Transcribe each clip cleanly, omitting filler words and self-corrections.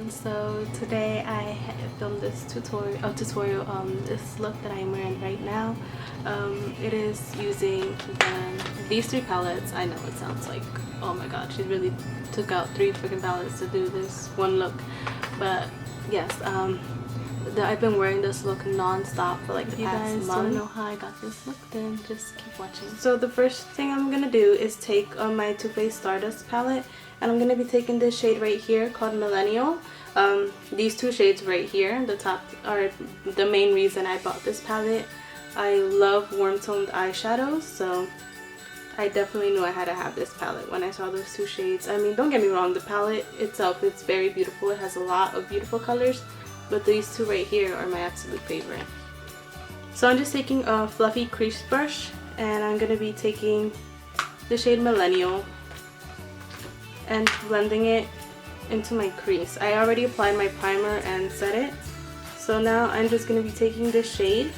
everyone. So today I filmed this this look that I'm wearing right now. It is using these three palettes. I know it sounds like, oh my god, she really took out 3 freaking palettes to do this one look, but yes, I've been wearing this look non-stop for like the past month. If you guys want to know how I got this look, then just keep watching. So the first thing I'm gonna do is take my Too Faced Stardust palette, and I'm gonna be taking this shade right here called Millennial. These two shades right here, the top, are the main reason I bought this palette. I love warm toned eyeshadows, so I definitely knew I had to have this palette when I saw those two shades. I mean, don't get me wrong, the palette itself is very beautiful. It has a lot of beautiful colors, but these two right here are my absolute favorite. So I'm just taking a fluffy crease brush, and I'm gonna be taking the shade Millennial and blending it into my crease. I already applied my primer and set it, so now I'm just going to be taking this shade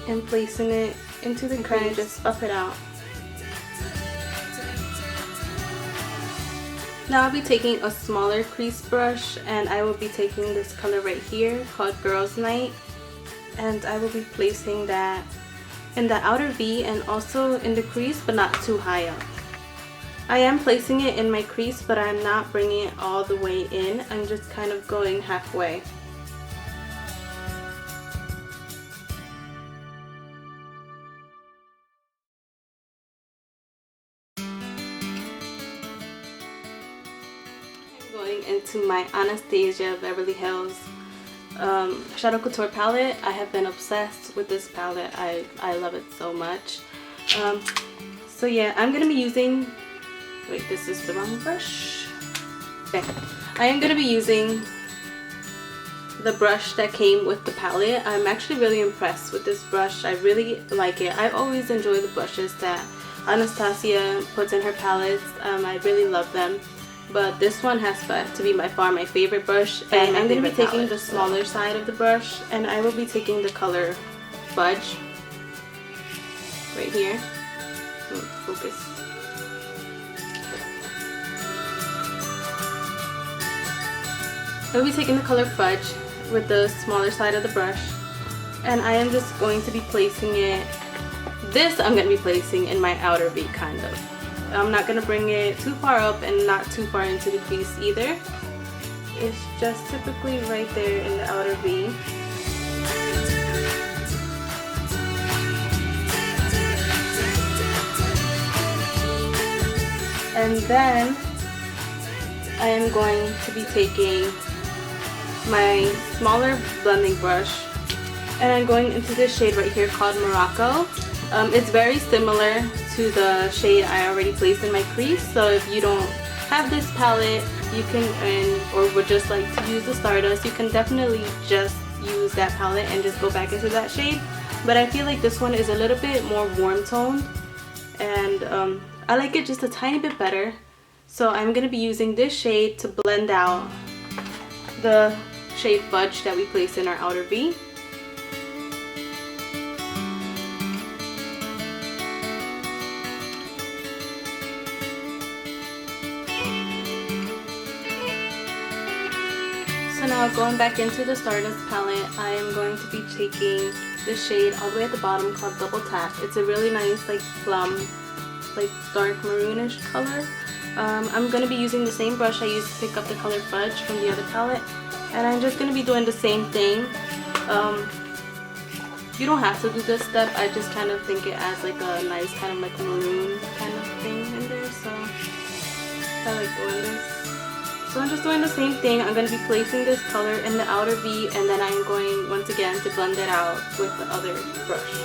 and placing it into the crease and just buff it out. Now I'll be taking a smaller crease brush, and I will be taking this color right here called Girls Night, and I will be placing that in the outer V and also in the crease, but not too high up. I am placing it in my crease, but I'm not bringing it all the way in. I'm just kind of going halfway. I'm going into my Anastasia Beverly Hills Shadow Couture palette. I have been obsessed with this palette. I love it so much. So yeah, I'm going to be using... Wait, this is the wrong brush. Okay, I am going to be using the brush that came with the palette. I'm actually really impressed with this brush. I really like it. I always enjoy the brushes that Anastasia puts in her palettes. I really love them. But this one has to be by far my favorite brush. And I'm going to be taking the smaller side of the brush, and I will be taking the color Fudge right here. Focus. I'll be taking the color Fudge with the smaller side of the brush, and I am just going to be placing it, I'm going to be placing in my outer V, kind of. I'm not going to bring it too far up and not too far into the crease either. It's just typically right there in the outer V. And then I am going to be taking my smaller blending brush, and I'm going into this shade right here called Morocco. It's very similar to the shade I already placed in my crease, so if you don't have this palette, you can, or would just like to use the Stardust, you can definitely just use that palette and just go back into that shade. But I feel like this one is a little bit more warm toned, and I like it just a tiny bit better. So I'm going to be using this shade to blend out the shade Fudge that we placed in our outer V. So now going back into the Stardust palette, I am going to be taking this shade all the way at the bottom called Double Tap. It's a really nice like plum, like dark maroonish color. I'm going to be using the same brush I used to pick up the color Fudge from the other palette, and I'm just going to be doing the same thing. You don't have to do this step, I just kind of think it adds like a nice kind of like maroon kind of thing in there, so I like doing this. So I'm just doing the same thing. I'm going to be placing this color in the outer V, and then I'm going once again to blend it out with the other brush.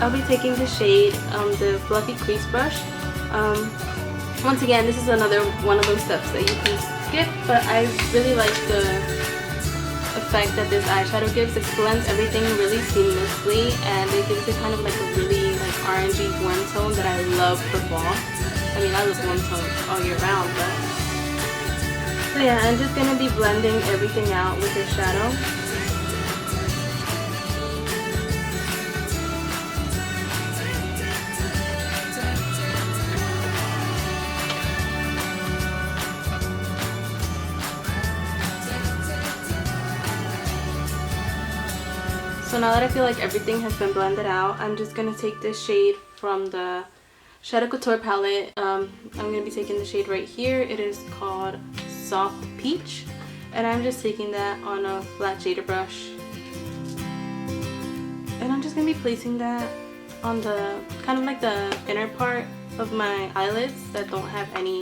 I'll be taking the shade, the Fluffy Crease Brush. Once again, this is another one of those steps that you can skip, but I really like the effect that this eyeshadow gives. It blends everything really seamlessly, and it gives it kind of like a really like orangey warm tone that I love for fall. I mean, I love warm tones all year round, but... So yeah, I'm just going to be blending everything out with this shadow. So now that I feel like everything has been blended out, I'm just going to take this shade from the Shadow Couture palette. I'm going to be taking the shade right here. It is called Soft Peach. And I'm just taking that on a flat shader brush. And I'm just going to be placing that on the kind of like the inner part of my eyelids that don't have any.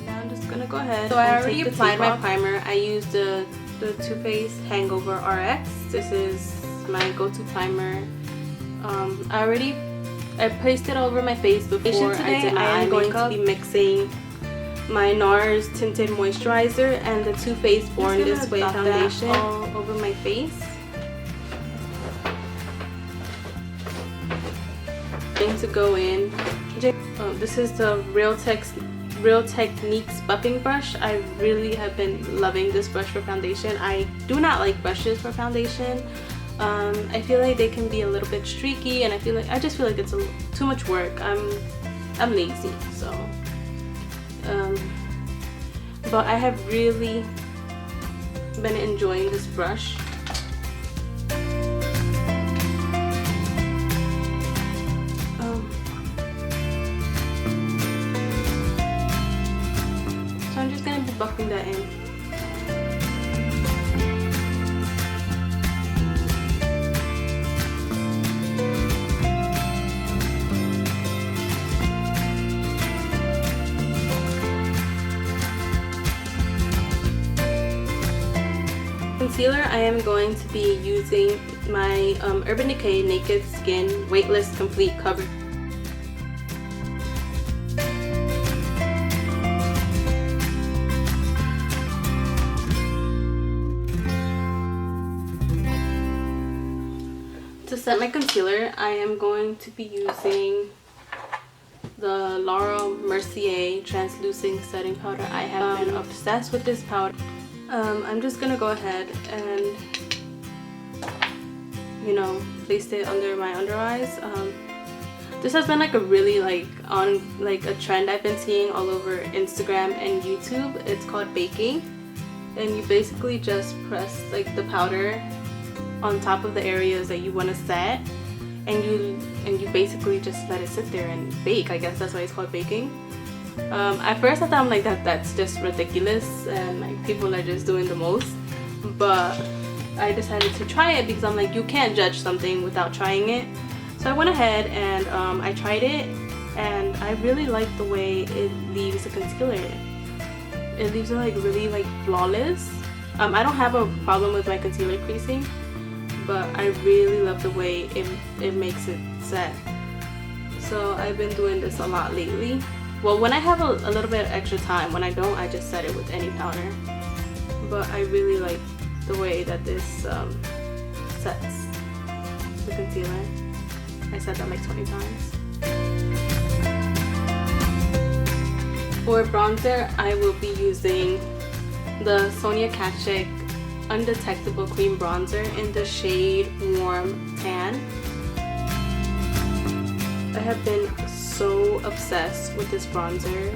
Now I'm just gonna go ahead. So I already applied my primer. I used the Too Faced Hangover RX. This is my go-to primer. I placed it all over my face before I did my eye makeup. I am going to be mixing my NARS Tinted Moisturizer and the Too Faced Born This Way foundation all over my face. Going to go in. This is the Real Techniques buffing brush. I really have been loving this brush for foundation. I do not like brushes for foundation. I feel like they can be a little bit streaky, and I just feel like it's too much work. I'm lazy, so. But I have really been enjoying this brush. So I'm just gonna be buffing that in. Concealer, I am going to be using my Urban Decay Naked Skin Weightless Complete Cover. To set my concealer, I am going to be using the Laura Mercier Translucent Setting Powder. I have been obsessed with this powder. I'm just gonna go ahead and, you know, place it under my under eyes. This has been like a really a trend I've been seeing all over Instagram and YouTube. It's called baking, and you basically just press like the powder on top of the areas that you want to set, and you basically just let it sit there and bake. I guess that's why it's called baking. At first I thought I'm like that's just ridiculous and like people are just doing the most, but I decided to try it because I'm like, you can't judge something without trying it. So I went ahead and I tried it, and I really like the way it leaves the concealer. It leaves it like really like flawless. I don't have a problem with my concealer creasing, but I really love the way it makes it set. So I've been doing this a lot lately. Well, when I have a little bit of extra time. When I don't, I just set it with any powder. But I really like the way that this sets the concealer. I said that like 20 times. For bronzer, I will be using the Sonia Kashuk Undetectable Cream Bronzer in the shade Warm Tan. I have been so obsessed with this bronzer.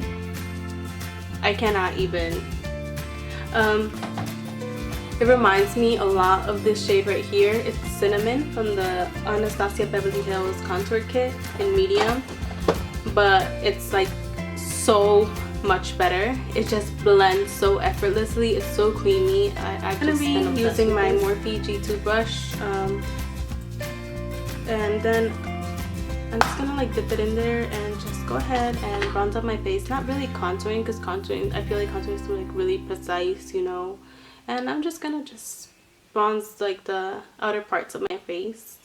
I cannot even. It reminds me a lot of this shade right here. It's Cinnamon from the Anastasia Beverly Hills Contour Kit in medium, but it's like so much better. It just blends so effortlessly. It's so creamy. I'm gonna be using my Morphe G2 brush, and then I'm just gonna like dip it in there and just go ahead and bronze up my face. Not really contouring, because contouring, I feel like contouring is like really precise, you know. And I'm just gonna bronze like the outer parts of my face.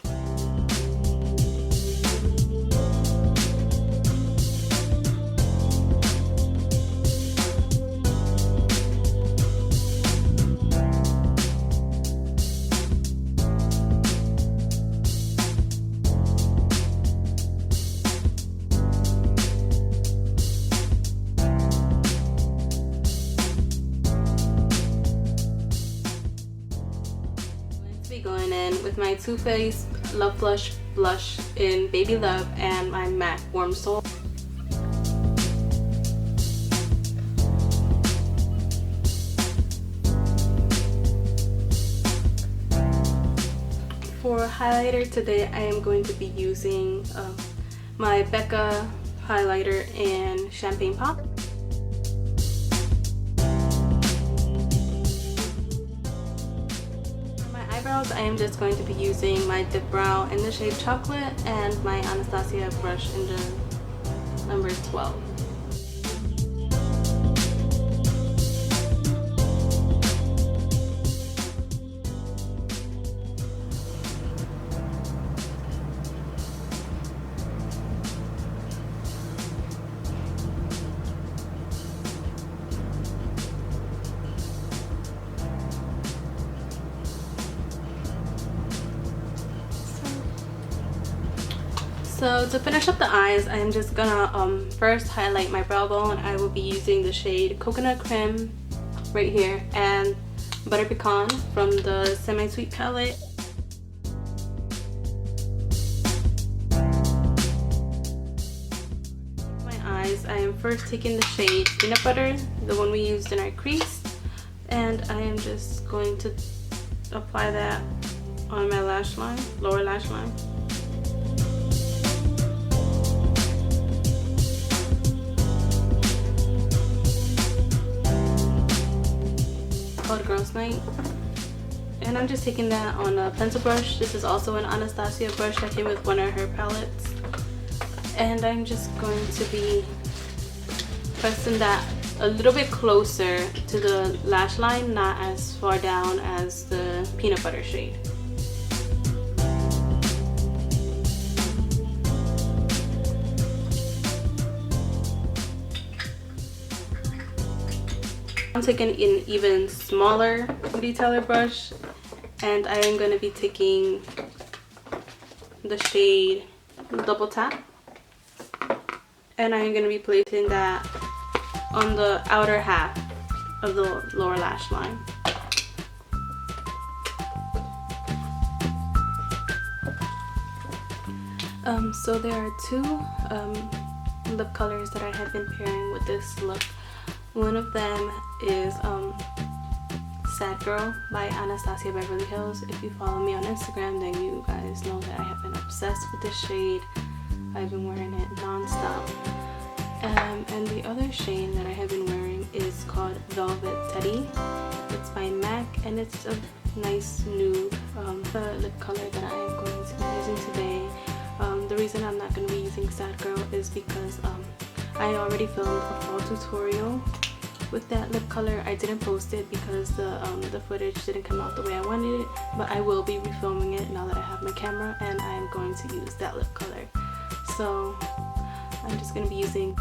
Going in with my Too Faced Love Blush blush in Baby Love and my MAC Warm Soul. For highlighter today, I am going to be using my Becca highlighter in Champagne Pop. For my eyebrows, I am just going to be using my Dip Brow in the shade Chocolate and my Anastasia brush in the number 12. So to finish up the eyes, I'm just gonna first highlight my brow bone. I will be using the shade Coconut Cream right here and Butter Pecan from the Semi Sweet palette. My eyes, I am first taking the shade Peanut Butter, the one we used in our crease, and I am just going to apply that on my lash line, lower lash line. Called Girls Night, and I'm just taking that on a pencil brush. This is also an Anastasia brush that came with one of her palettes, and I'm just going to be pressing that a little bit closer to the lash line, not as far down as the Peanut Butter shade. I'm taking an even smaller detailer brush, and I am going to be taking the shade Double Tap, and I am going to be placing that on the outer half of the lower lash line. So there are two lip colors that I have been pairing with this look. One of them is Sad Girl by Anastasia Beverly Hills. If you follow me on Instagram, then you guys know that I have been obsessed with this shade. I've been wearing it non-stop. And the other shade that I have been wearing is called Velvet Teddy. It's by MAC, and it's a nice nude lip color that I am going to be using today. The reason I'm not going to be using Sad Girl is because I already filmed a fall tutorial with that lip color. I didn't post it because the footage didn't come out the way I wanted it, but I will be refilming it now that I have my camera, and I am going to use that lip color. So I'm just going to be using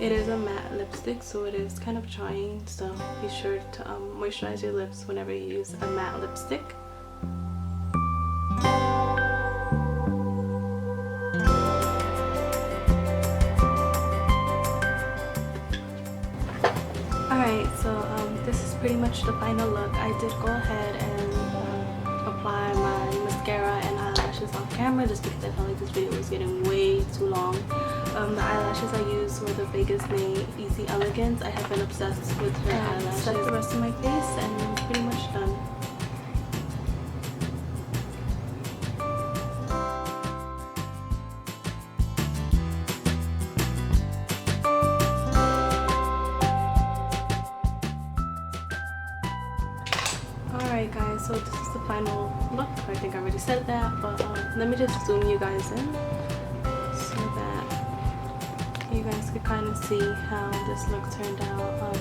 It is a matte lipstick, so it is kind of trying, so be sure to moisturize your lips whenever you use a matte lipstick. Alright, so this is pretty much the final look. I did go ahead and apply my mascara and eyelashes on camera just because I felt like this video was getting way too long. The eyelashes I used were the Vegas Nay Easy Elegance. I have been obsessed with her eyelashes. Set the rest of my face and I'm pretty much done. Alright guys, so this is the final look. I think I already said that, but let me just zoom you guys in so that you guys could kind of see how this look turned out.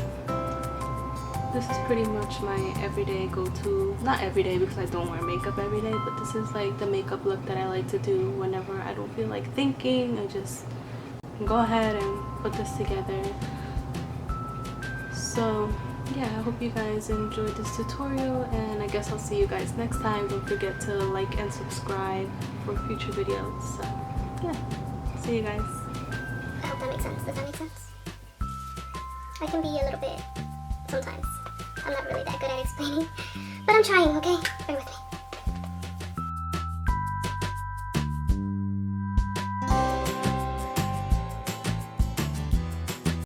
this is pretty much my everyday go-to. Not everyday because I don't wear makeup every day, but this is like the makeup look that I like to do whenever I don't feel like thinking. I just go ahead and put this together. So yeah, I hope you guys enjoyed this tutorial, and I guess I'll see you guys next time. Don't forget to like and subscribe for future videos. So yeah, see you guys. I hope that makes sense. Does that make sense? I can be a little bit sometimes. I'm not really that good at explaining, but I'm trying, okay? Bear with me.